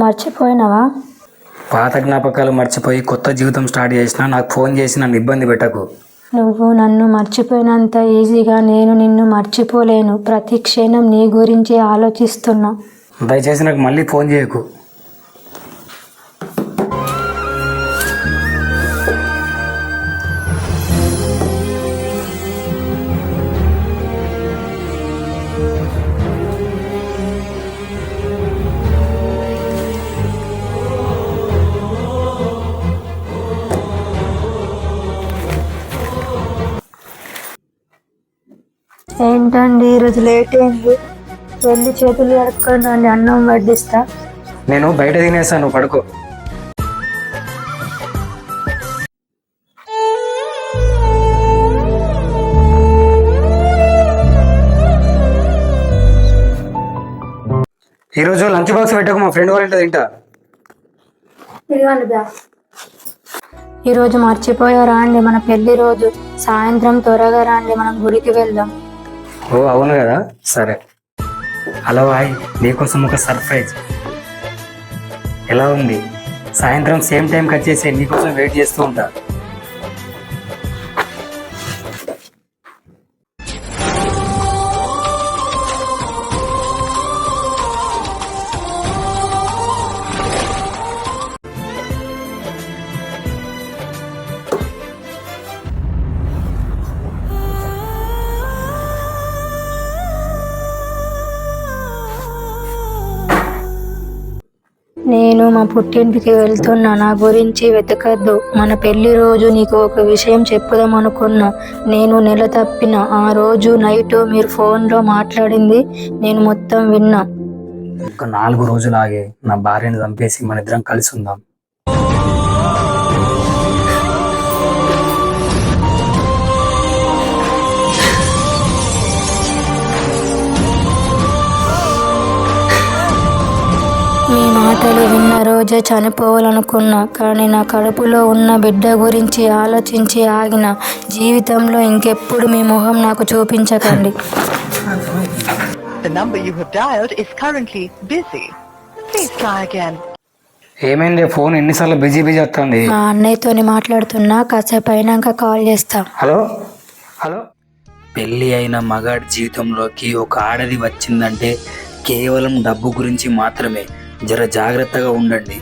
మర్చిపోయినావా? పాత జ్ఞాపకాలు మర్చిపోయి కొత్త జీవితం స్టార్ట్ చేసినా నాకు ఫోన్ చేసి నన్ను ఇబ్బంది పెట్టకు. నువ్వు నన్ను మర్చిపోయినంత ఈజీగా నేను నిన్ను మర్చిపోలేను. ప్రతి క్షణం నీ గురించి ఆలోచిస్తున్నా. దయచేసి నాకు మళ్ళీ ఫోన్ చేయకు. ఏంటండి ఈరోజు లేట్ అయింది? వెళ్ళి చేతులు కడుక్కొని రండి, అన్నం వడ్డిస్తా. నేను బయట తినేసాను, పడుకో. ఈరోజు లంచ్ బాక్స్ పెట్టకు, మా ఫ్రెండ్ వాళ్ళ ఇంట్లో తింటా. ఈరోజు మర్చిపోయారా అండి? మన పెళ్లి రోజు సాయంత్రం త్వరగా రండి, మనం గుడికి వెళ్దాం. ఓ అవును కదా, సరే. హలో హాయ్, నీకోసం ఒక సర్ప్రైజ్. ఎలా ఉంది? సాయంత్రం సేమ్ టైంకి వచ్చేసి నీకోసం వెయిట్ చేస్తూ ఉంటా. నేను మా పుట్టింటికి వెళ్తున్నా, నా గురించి వెతకద్దు. మన పెళ్లి రోజు నీకు ఒక విషయం చెప్పుదాం అనుకున్నా. నేను నెల తప్పిన ఆ రోజు నైట్ మీరు ఫోన్లో మాట్లాడింది నేను మొత్తం విన్నా. ఒక 4 రోజులు ఆగే నా భార్యను చంపేసి మన ఇద్దరం కలిసి ఉందాం. మీ మాటలు విన్న రోజే చనిపోవాలనుకున్నా, కానీ నా కడుపులో ఉన్న బిడ్డ గురించి ఆలోచించి ఆగిన. జీవితంలో ఇంకెప్పుడు మీ మొహం నాకు చూపించకండి. The number you have dialed is currently busy. Please try again. ఏమైంది? ఫోన్ ఎన్నిసార్లు బిజీ వస్తుంది? మా అన్నయ్యతోని మాట్లాడుతున్నా, కాసేపు అయినాక కాల్ చేస్తా. Hello hello. పెళ్ళి అయిన మగాడి జీవితంలోకి ఒక ఆడది వచ్చిందంటే కేవలం డబ్బు గురించి మాత్రమే. జర జాగ్రత్తగా ఉండండి.